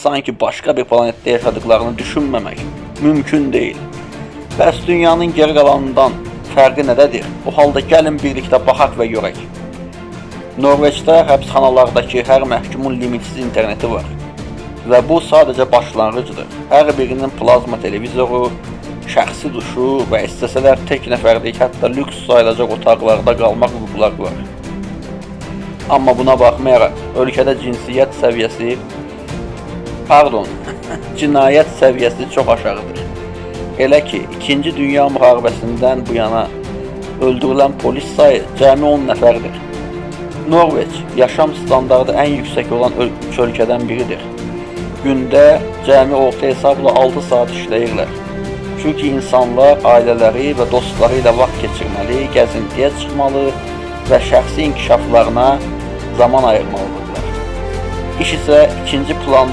sanki başqa bir planetdə yaşadıklarını düşünməmək mümkün deyil. Bəs dünyanın geri qalanından fərqi nədədir? O halda gəlin birlikdə baxaq və görək. Norveçdə həbsxanalardakı hər məhkumun limitsiz interneti var. Və bu sadəcə başlanğıcdır. Hər birinin plazma televizoru, şəxsi duşu və istəsələr tək nəfərlik, hətta lüks sayılacaq otaqlarda qalmaq hüquqları var. Amma buna baxmayaraq, ölkədə cinayət səviyyəsi çox aşağıdır. Elə ki, 2-ci Dünya müharibəsindən bu yana öldürülən polis sayı cəmi 10 nəfərdir. Norveç, yaşam standardı ən yüksək olan ölkədən biridir. Gündə cəmi orta hesabla 6 saat işləyirlər. Çünki insanlar ailələri və dostları ilə vaxt keçirməli, gəzintiyə çıxmalı və şəxsi inkişaflarına zaman ayırmalıdırlar. İş isə ikinci plan